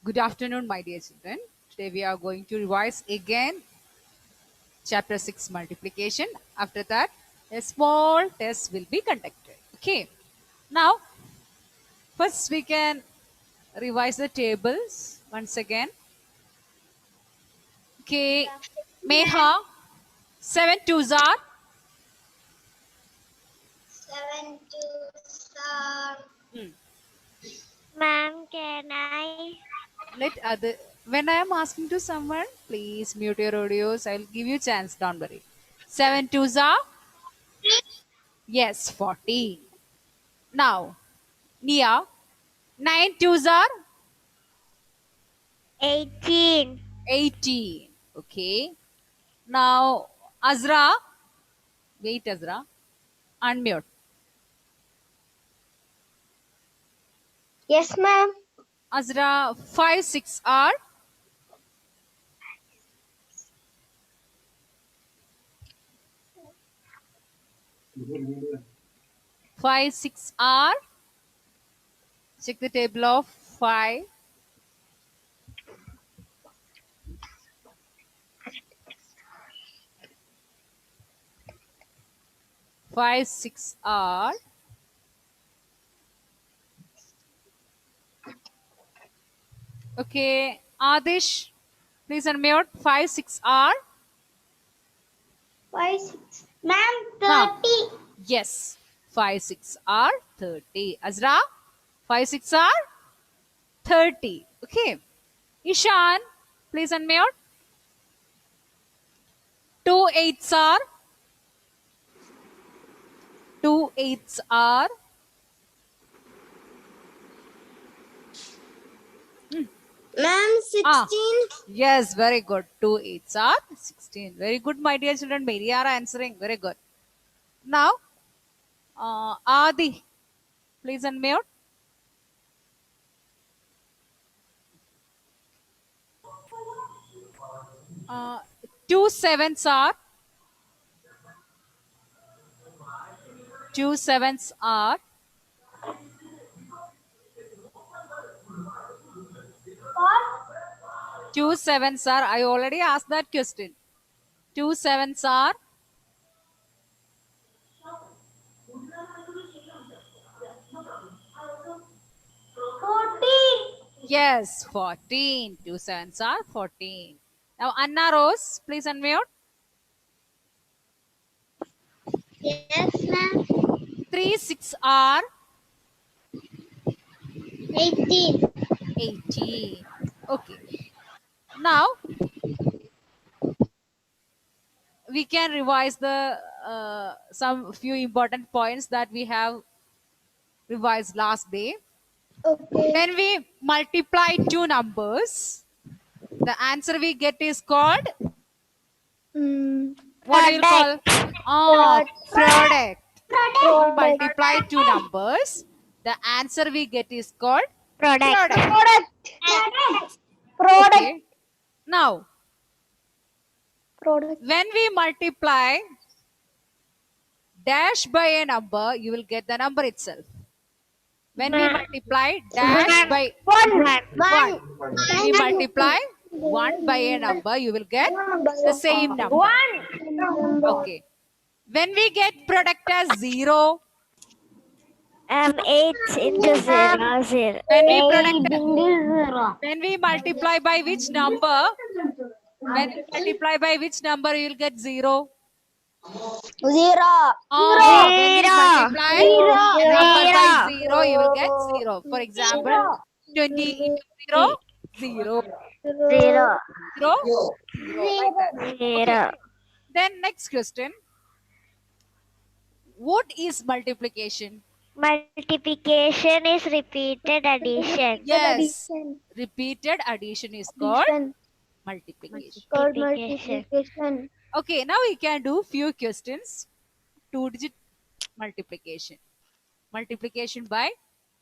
Good afternoon, my dear children. Today we are going to revise again chapter 6 multiplication. After that, a small test will be conducted. Okay. Now, first we can revise the tables once again. Okay. Meha, 7 twos are 7 twos are Ma'am, can I? let other when I am asking to someone, please mute your audios. I'll give you chance, don't worry. 7 twos are yes, 14. Now, Nia, 9 twos are 18. 18. Okay. Now, Azra, wait, Azra, unmute. Yes, ma'am. Azra, 5 6 are 5 6 are. Check the table of 5. 5 6 are. Okay. Adish, please unmute. 5 6 are. 5, 6. Ma'am, Now, 30. yes. 5 6 are 30. Azra, 5 6 are 30. Okay. Ishan, please unmute. 2 8s are 2 8s are Ma'am, ah 16. yes, very good. 2 8s are 16. Very good, my dear children. Many are answering. Very good. Now, Adi, please unmute. Uh, 2 7s are 2 7s are 2 7s are. I already asked that question. 2 7s are 14. yes 14. 2 7s are 14. Now Anna Rose, please unmute. Yes, ma'am. 3 6 are 18. 18. Okay. Now we can revise the some few important points that we have revised last day. Okay. When we multiply two numbers, the answer we get is called what do you call? Product. Oh, product. When we Product. multiply two numbers, the answer we get is called Product. product. Product. Product. Okay. Now, Product. when we multiply dash by a number, you will get the number itself. When we multiply dash One. by One. 1, One. when we multiply 1 by a number, you will get the same number. One. Okay. When we get product as 0, 8 into 0, 0. when we product 8 when we multiply by which number, when we multiply by which number you will get 0. Zero. When we multiply a number by 0, you will get 0. For example, 20 into 0, 0. 0. 0, 0, like that. Okay. 0. Then next question. What is multiplication? Multiplication is repeated addition. Yes. Repeated addition is called multiplication. Multiplication. Okay, now we can do few questions. 2-digit multiplication. Multiplication by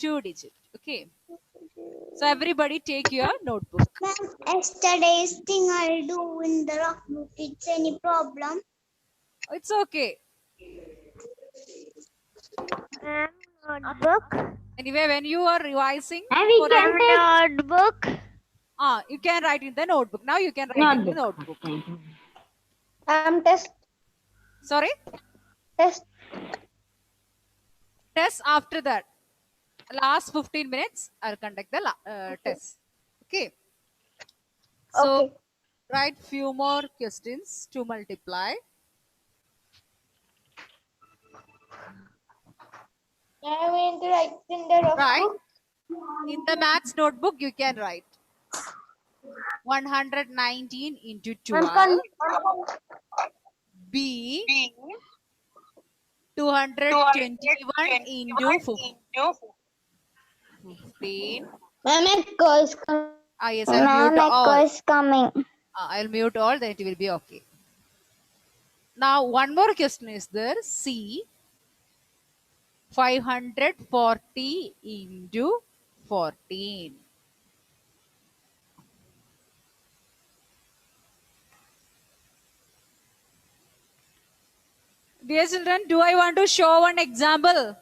2-digit. Okay. So everybody take your notebook. Ma'am, yesterday's thing I'll do in the rock book. It's any problem? It's okay. Notebook. Anyway, when you are revising And we for can the Notebook. You can write in the notebook. Now you can write in the notebook. Test. Sorry? Test. Test after that. Last 15 minutes, I'll conduct the test. Okay. So, Okay. write few more questions to multiply. I am going to write in the Right. notebook. In the maths notebook, you can write 119 into 12. B 221 into 15. Ma'am, echo is coming. Yes, I'll mute Ma'am, echo all. is coming. I'll mute all, then it will be okay. Now, one more question is there. C 540 into 14. Dear children, do I want to show one example?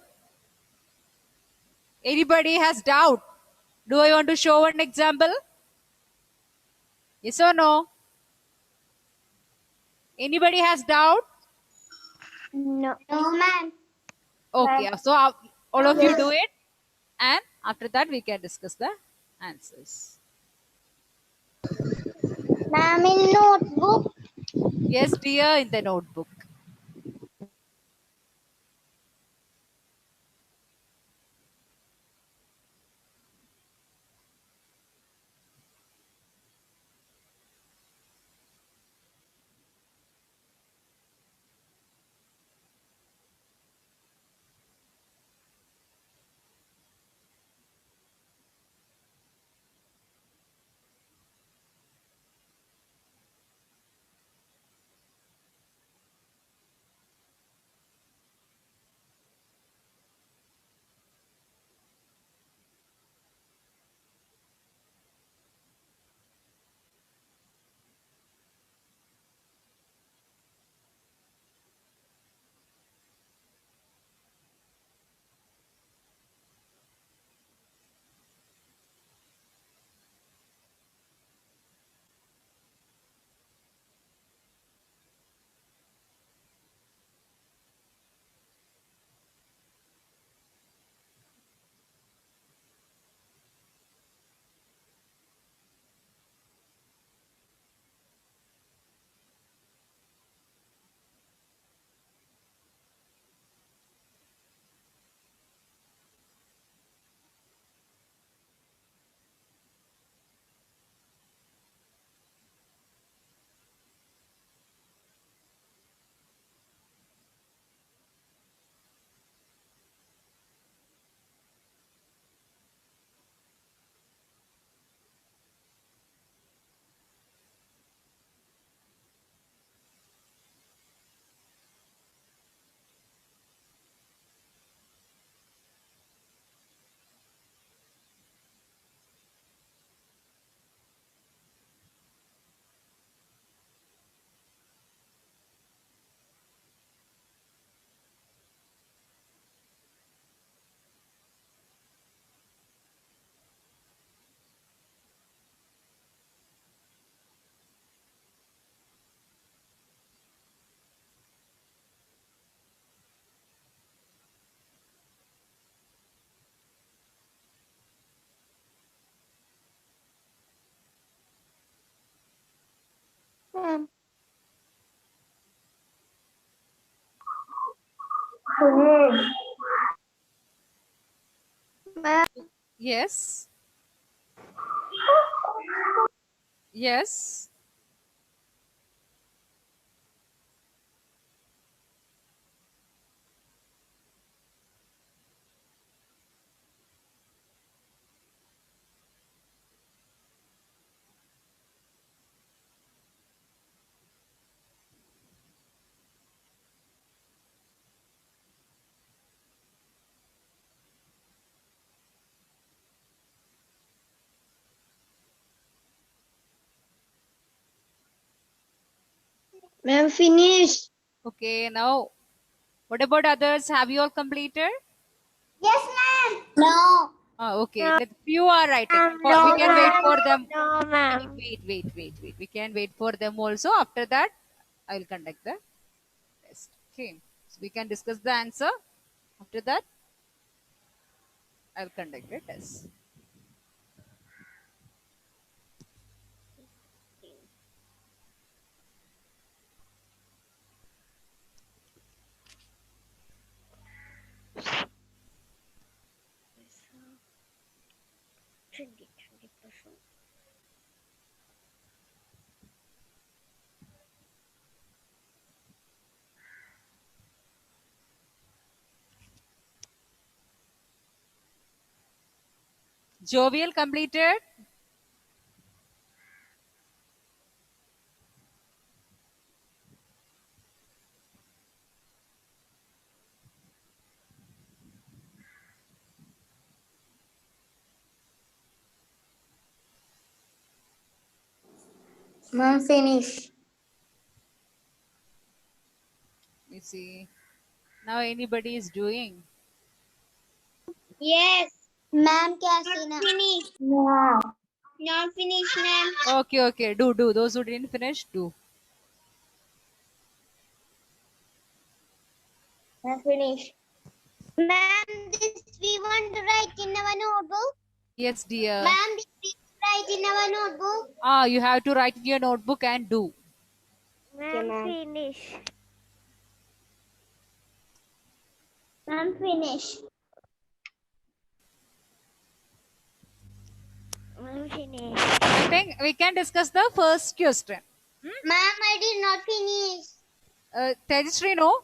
Anybody has doubt? Do I want to show one example? Yes or no? Anybody has doubt? No. No, ma'am. Okay, so all of you do it, and after that we can discuss the answers. Ma'am, in notebook. Yes, dear, in the notebook. Ma'am. Ma'am. Yes. Yes. Ma'am, finish. Okay, now what about others? Have you all completed? Yes, ma'am. No. Okay. Few are writing. We can wait for them. No, ma'am. Wait. We can wait for them also. After that, I will conduct the test. Okay. So we can discuss the answer. After that, I will conduct the test. Twenty. Jovial completed. Ma'am, finish. Let me see. Now anybody is doing. Yes. Ma'am, not finish. No. Not finish, ma'am. Okay. Do. Those who didn't finish, do. Not finish. Ma'am, this we want to write in our notebook. Yes, dear. Ma'am, this we write in our notebook. You have to write in your notebook and do. Ma'am, ma'am. finish. Ma'am, finish. Ma'am, finish. I think we can discuss the first question. Ma'am, I did not finish. Tejasri, no?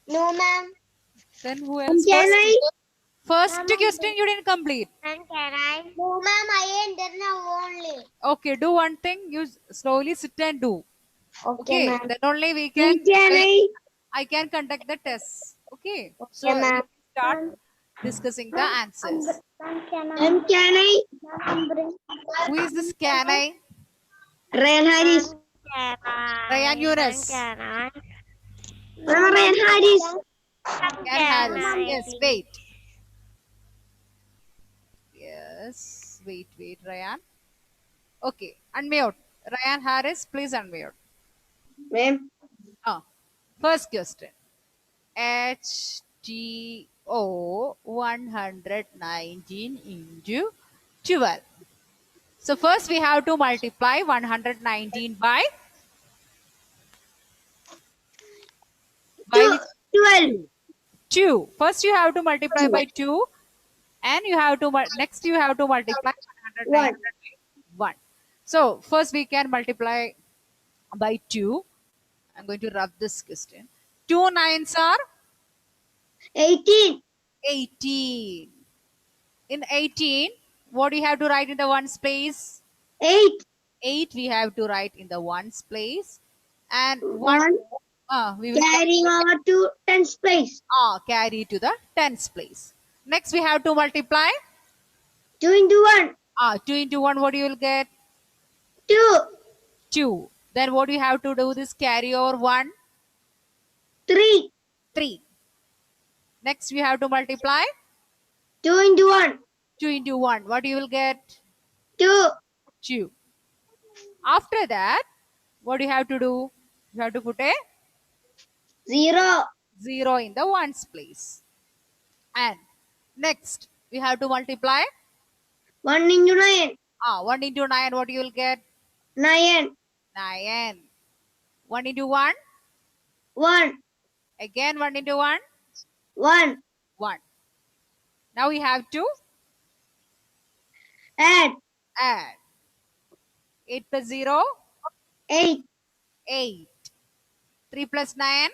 No, ma'am. Then who else? Can I? First Ma'am, question you didn't complete. Ma'am, can I? No, ma'am, I ended now only. Okay, do one thing. You slowly sit and do. Okay, ma'am. then only we can. I can conduct the test. Okay. So ma'am. we start discussing the answers. Ma'am, can I? Who is this? Can I? Ryan Harris. Can I? Ryan Yunus. Can I? Ma'am, Ryan Harris. Can Harris. Yes. Wait. Yes. Wait. Ryan. Okay. Unmute. Ryan Harris, please unmute. Ma'am. First question. HTO 119 into 12. So first we have to multiply 119 by 12. 2. First you have to multiply by 2 and you have to next you have to multiply 119 by 1. So first we can multiply by 2. I'm going to rub this question. 2 nines are 18. 18. In 18, what do you have to write in the ones place? 8. 8 we have to write in the ones place. And 1 we will Carrying over to 10th place. carry to the tens place. Next we have to multiply 2 into 1. 2 into 1, what you will get? 2. 2. Then what do you have to do? This carry over 1? 3. 3. Next we have to multiply 2 into 1. 2 into 1. What you will get? 2. 2. After that, what do you have to do? You have to put a 0. 0 in the ones place. And next, we have to multiply 1 into 9. 1 into 9. What you will get? 9. 9. 1 into 1. 1. Again 1 into 1. 1. 1. Now we have to Add. 8 plus 0. 8. 8. 3 plus 9.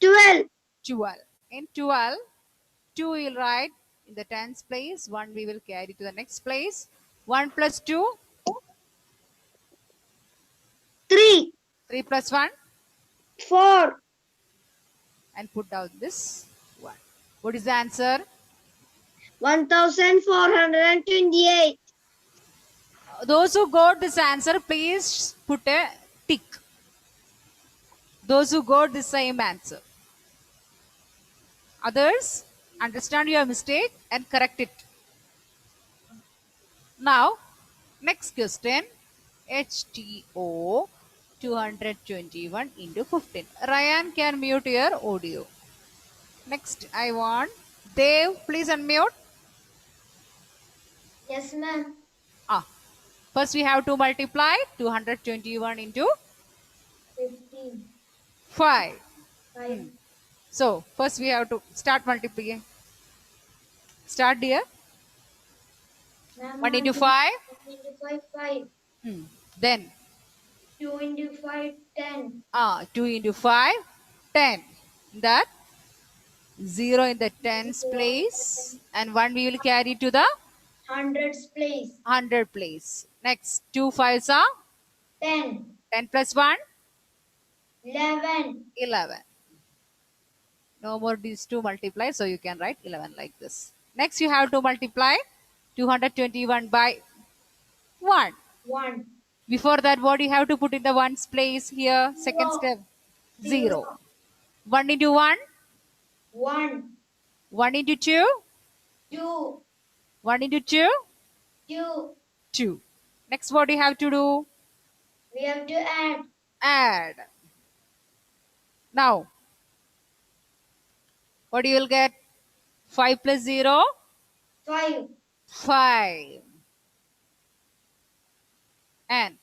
12. 12. In 12, 2 we will write in the tens place. 1 we will carry to the next place. 1 plus 2. 3. 3 plus 1. 4. And put down this 1. What is the answer? 1428. Those who got this answer, please put a tick. Those who got the same answer. Others, understand your mistake and correct it. Now, next question. HTO 221 into 15. Ryan can mute your audio. Next, I want Dev, please unmute. Yes, ma'am. Ah, first we have to multiply 221 into 15. 5. 5. So, first we have to start multiplying. Start dear. Ma'am, 1 into 5. 1 into 5, 5. Then 2 into 5, 10. 2 into 5, 10. That 0 in the tens 0 in place and 1 we will carry to the hundreds place. 100 place. Next, 2 5s are 10. 10 plus 1, 11. 11. No more these two multiply, so you can write 11 like this. Next, you have to multiply 221 by 1. 1. Before that, what you have to put in the ones place here? Second step, 0. 1 into 1, 1. 1 into 2, 2. 1 into 2, 2. 2. Next, what you have to do? We have to add. Add. Now, what you will get? 5 plus 0, 5. 5. And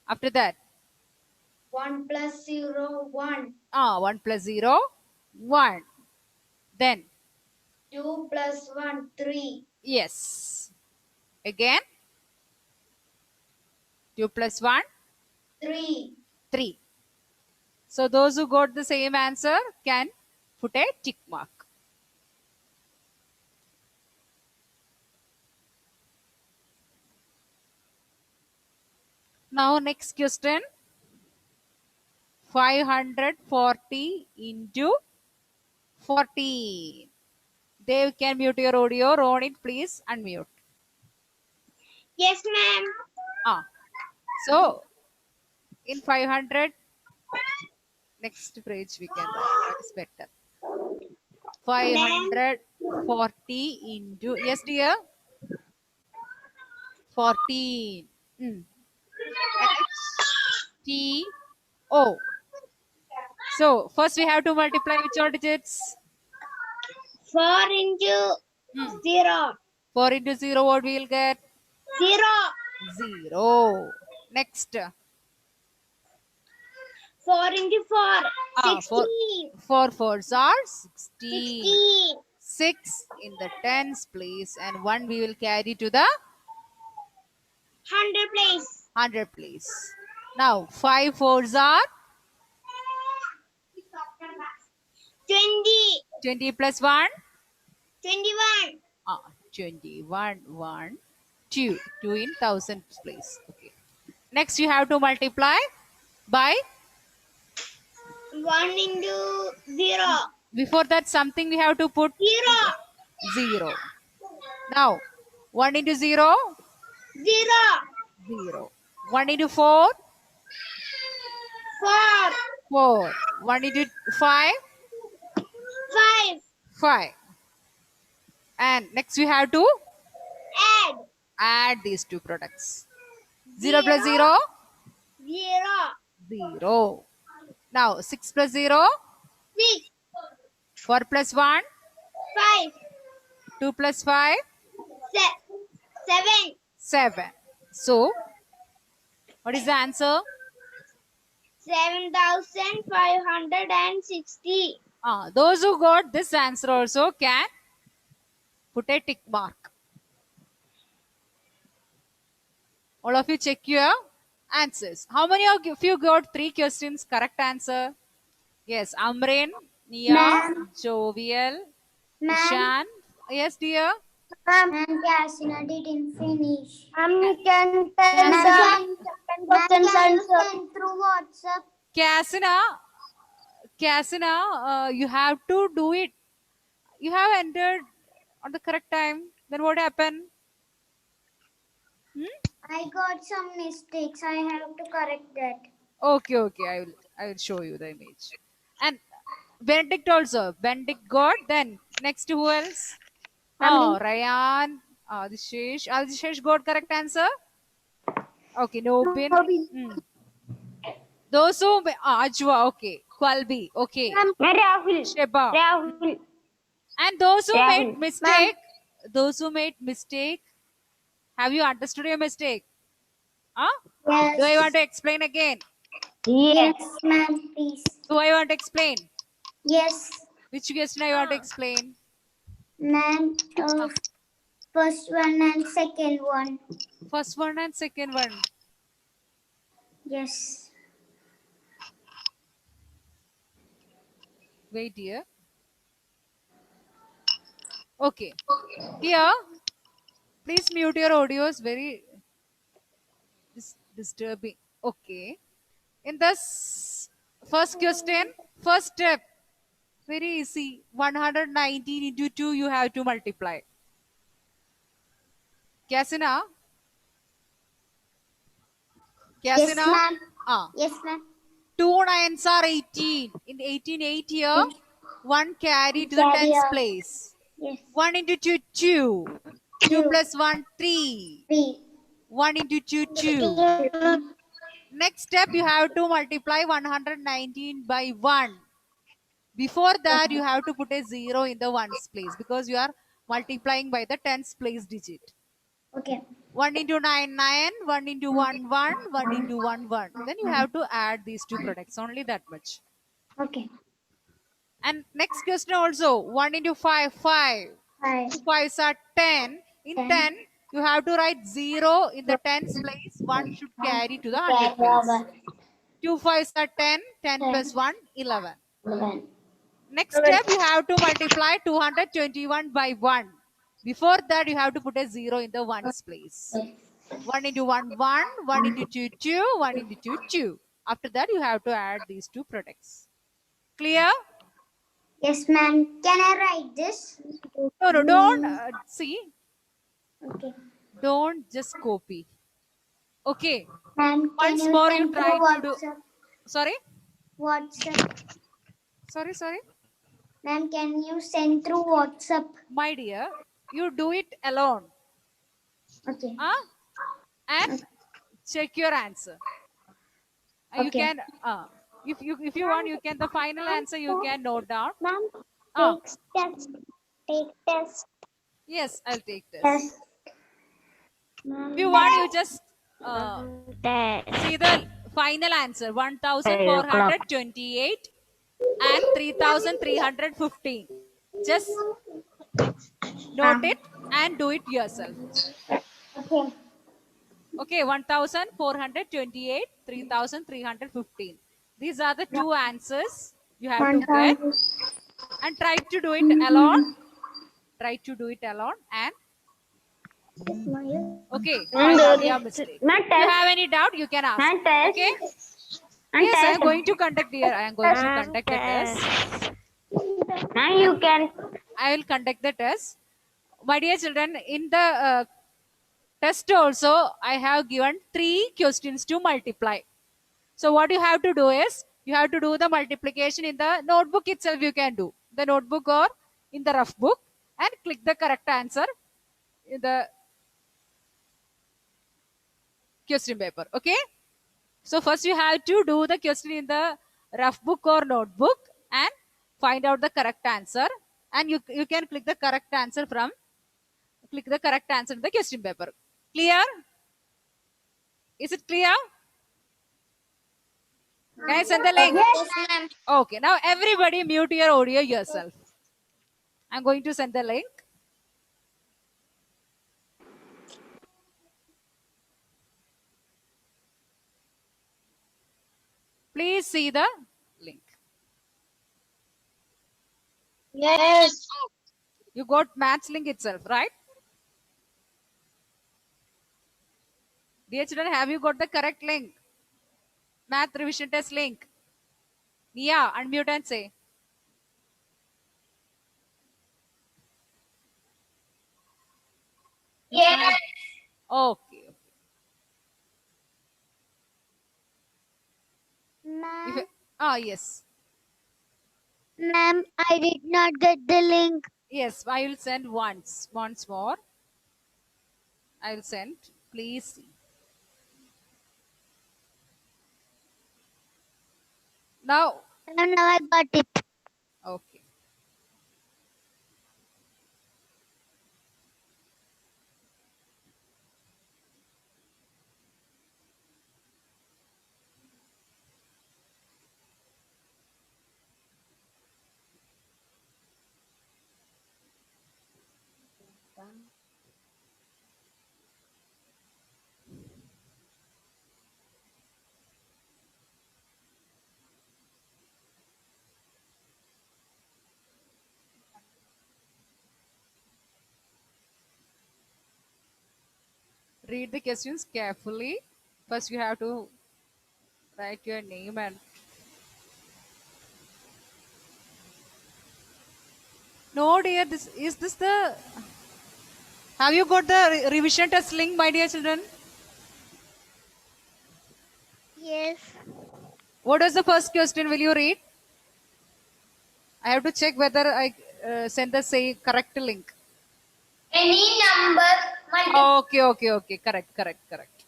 after that, 1 plus 0, 1. 1 plus 0, 1. Then, 2 plus 1, 3. yes. Again, 2 plus 1, 3. 3. So, those who got the same answer can put a tick mark. Now, next question. 540 into 14. Dave can mute your audio. Ronit, please unmute. Yes, ma'am. So, in 500, next page we can write. That is better. 540 into, yes dear, 14. HTO. So, first we have to multiply which all digits? 4 into 0. 4 into 0, what we will get? 0. 0. Next. 4 into 4. 16. 4 fours are 16. 16. 6 in the tens place and 1 we will carry to the 100 place. 100 place. Now 5 fours are 20. 20 plus 1. 21. 21, 1, 2. 2 in thousands place. Okay. Next you have to multiply by, 1 into 0. before that something we have to put 0. 0. Now 1 into 0, 0. 0. 1 into 4, 4. 4. 1 into 5, 5. 5. And next we have to Add. add these two products. 0 plus 0, 0. 0. Now 6 plus 0, 6. 4 plus 1, 5. 2 plus 5, 7. 7. So, what is the answer? 7,560. Those who got this answer also can put a tick mark. All of you check your answers. How many of you got 3 questions correct answer? Yes, Amrin, Nia, Ma'am. Jovial, Ma'am. Ishan. Yes, dear. Ma'am, Casina didn't finish. You can Ma'am, can you send through WhatsApp? Casina, you have to do it. You have entered on the correct time. Then what happened? I got some mistakes. I have to correct that. Okay. I will show you the image. And Benedict also. Benedict got then Next, who else? Ma'am, Oh, Ryan, Adishesh. Adishesh got correct answer. Okay, Nobin. Nobin. Hmm. Those who Ajwa, okay. Kwalbi, okay. Ma'am, Rahul. Sheba. Rahul. And those who made Rahul. mistake, those who made mistake, have you understood your mistake? Huh? yes. Do I want to explain again? Yes. Yes, ma'am, please. Do I want to explain? Yes, Which question I want to explain? ma'am. First one and second one. First one and second one. Yes. Wait here. Okay. Here, please mute your audios. Very disturbing. Okay. In this first question, first step, very easy. 119 into 2 you have to multiply. कैसे ना? कैसे Yes, ना? ma'am. Ah. Yes, ma'am. 2 nines are 18. In 18, 8 here, 1 carry to the Carry tens on. place. Yes. 1 into 2, 2. 2 Two. plus 1, 3. 3. 1 into 2, 2. Next step, you have to multiply 119 by 1. Before that, you have to put a 0 in the ones place because you are multiplying by the tens place digit. Okay. 1 into 9, 9. 1 into 1, 1. 1 into 1, 1. Then you have to add these two products. Only that much. Okay. And next question also 1 into 5, 5. 5. 2 5s are 10. In 10. 10, you have to write 0 in the tens place. 1 should carry to the 100 Carry place. over. 2 5s are 10. 10 10. plus 1, 11. 11. Next step, you have to multiply 221 by 1. Before that, you have to put a 0 in the ones place. 1 into 1, 1. 1 into 2, 2. 1 into 2, 2. After that, you have to add these two products. Clear? Yes, ma'am. Can I write this? No, don't. See, Okay. don't just copy. Okay. Ma'am, can Once you more, send you try through to do. WhatsApp? Sorry? WhatsApp. Sorry. Ma'am, can you send through WhatsApp? My dear, you do it alone. Okay. Huh? And check your answer. You Okay. can, if you want, you can, the final answer you can note down. Ma'am, Ah, test. Take test. yes, I'll take this. Test. If you want, you just see the final answer 1428 and 3315. Just note it and do it yourself. Okay. Okay, 1428, 3315. These are the two answers you have to get. And try to do it alone. Try to do it alone. And okay, find out your mistake. If you have any doubt, you can ask. Okay? Yes, I am going to conduct here. I am going to conduct the test. Now you can. I will conduct the test. My dear children, in the test also, I have given 3 questions to multiply. So what you have to do is, you have to do the multiplication in the notebook itself you can do. The notebook or in the rough book and click the correct answer in the question paper. Okay? So first you have to do the question in the rough book or notebook and find out the correct answer. And you can click the correct answer in the question paper. Clear? Is it clear? Can I send the link? Yes, ma'am. Okay, now everybody mute your audio yourself. I'm going to send the link. Please see the link. Yes. You got maths link itself, right? Dear children, have you got the correct link? Math revision test link. Nia, unmute and say. Yes. Okay. Ma'am, Yes. ma'am, I did not get the link. Yes, I will send once more. I will send. Please see. Now, And now I got it. okay. Read the questions carefully. First, you have to write your name and. No, dear. This is this the. Have you got the revision test link, my dear children? Yes. What is the first question? Will you read? I have to check whether I send the say correct link. Any number Okay, okay, okay. Correct, correct, correct.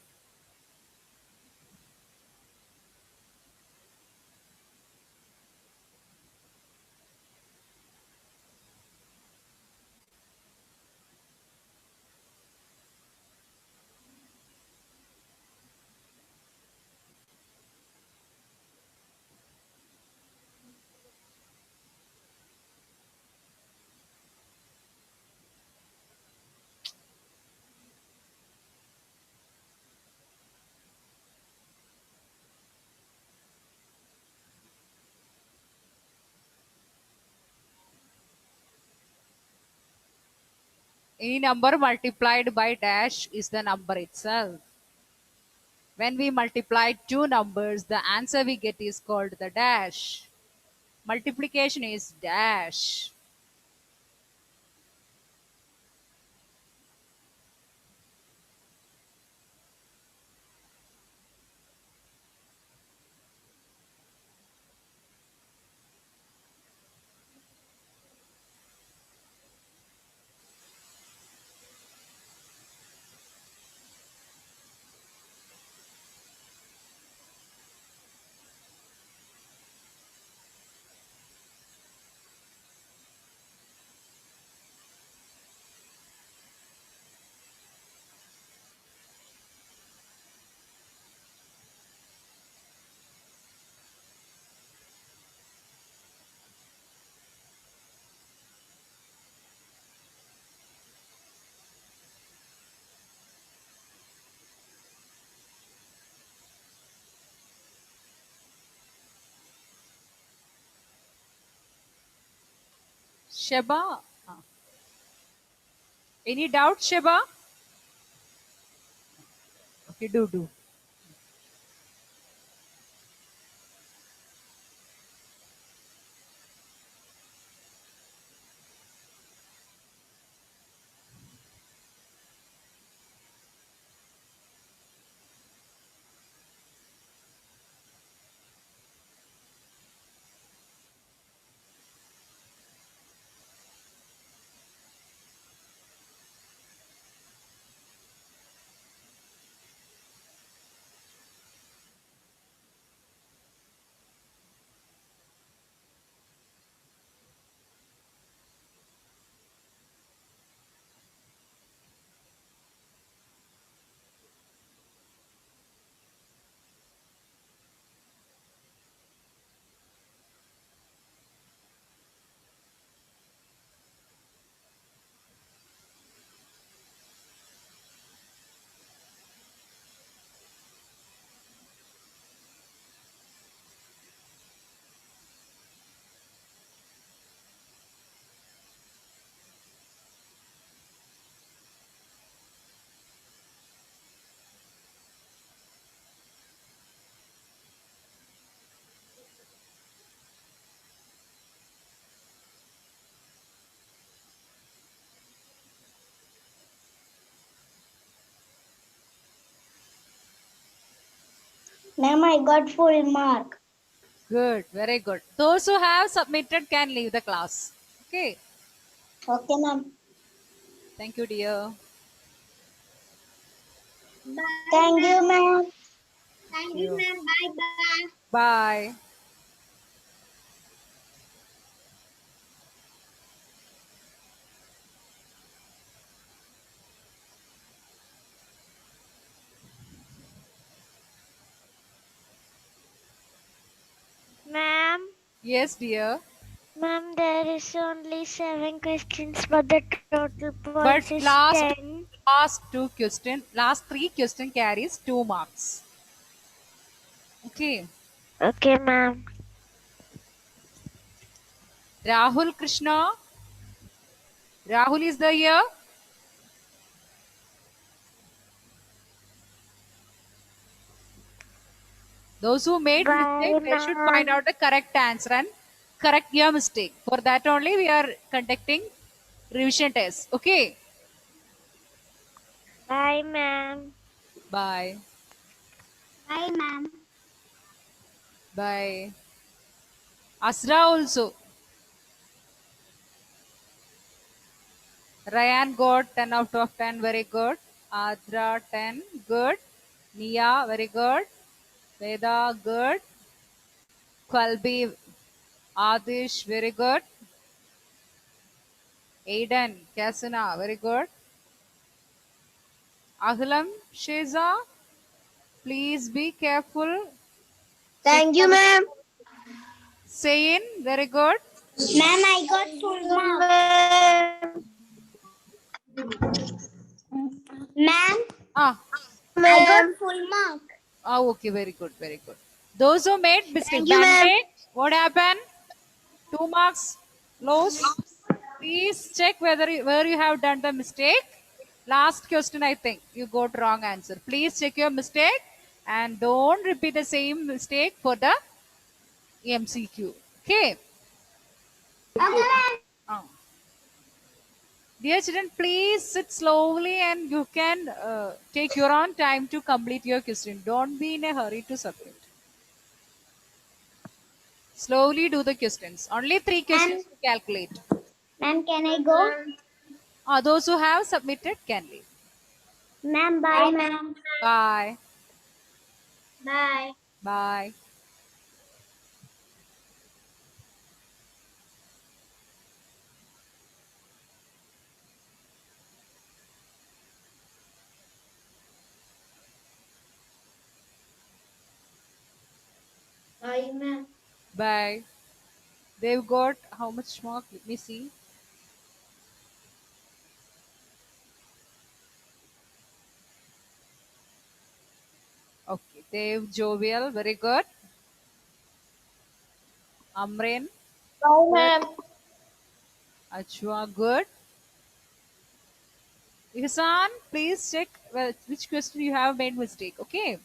Any number multiplied by dash is the number itself. When we multiply two numbers, the answer we get is called the dash. Multiplication is dash. Sheba. Any doubt, Sheba? Okay, do. Ma'am, I got full mark. Good, very good. Those who have submitted can leave the class. Okay. Okay, ma'am. Thank you, dear. Bye, Thank you, ma'am. ma'am. Thank you, You. ma'am. Bye bye. Bye. Ma'am, Yes, dear. ma'am, there is only 7 questions, but the total But points is last 10. last three question carries 2 marks. Okay. Okay, ma'am. Rahul Krishna. Rahul is the here. Those who made Bye, mistake, they should find ma'am. out the correct answer and correct your mistake. For that only we are conducting revision test. Okay. Bye, ma'am. Bye. Bye, ma'am. Bye. Asra also. Ryan got 10 out of 10. Very good. Adra 10. Good. Nia, very good. Veda, good. Kwalbi, Adish, very good. Aiden, Kasuna, very good. Ahlam, Sheza, please be careful. Take Thank you, your ma'am. Sayin, very good. Ma'am, I got Thank full you, mark. ma'am. Ma'am, Ah, I got full mark. okay, very good, very good. Those who made mistake, Thank you, ma'am. Bante, what happened? 2 marks lost. Please check where you have done the mistake. Last question, I think you got wrong answer. Please check your mistake and don't repeat the same mistake for the MCQ. Okay. Okay, ma'am. Uh, Dear children, please sit slowly and you can take your own time to complete your question. Don't be in a hurry to submit. Slowly do the questions. Only 3 questions Ma'am, to calculate. ma'am, can I go? Those who have submitted can leave. Ma'am, bye, Bye, ma'am. ma'am. Bye. Bye. Bye. Bye, ma'am. Bye. They've got how much mark? Let me see. Okay. They've Jovial, very good. Amrin, Bye, good. ma'am. Achua, good. Ihsan, please check which question you have made mistake. Okay.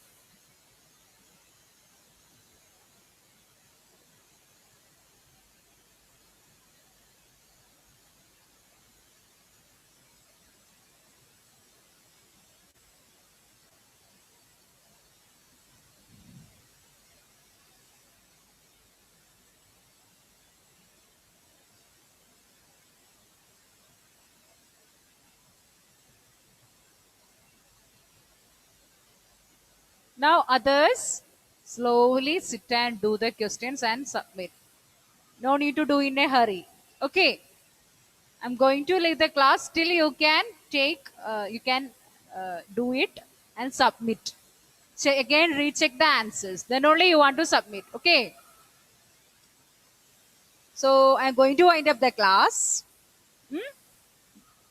Now others, slowly sit and do the questions and submit. No need to do in a hurry. Okay. I'm going to leave the class till you can do it and submit. Again, recheck the answers. Then only you want to submit. Okay. So I'm going to wind up the class.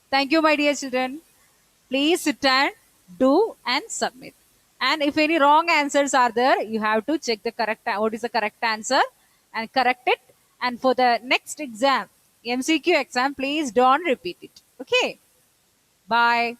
Thank you, my dear children. Please sit and do and submit. And if any wrong answers are there, you have to check the correct what is the correct answer and correct it. And for the next exam, MCQ exam, please don't repeat it. Okay. Bye.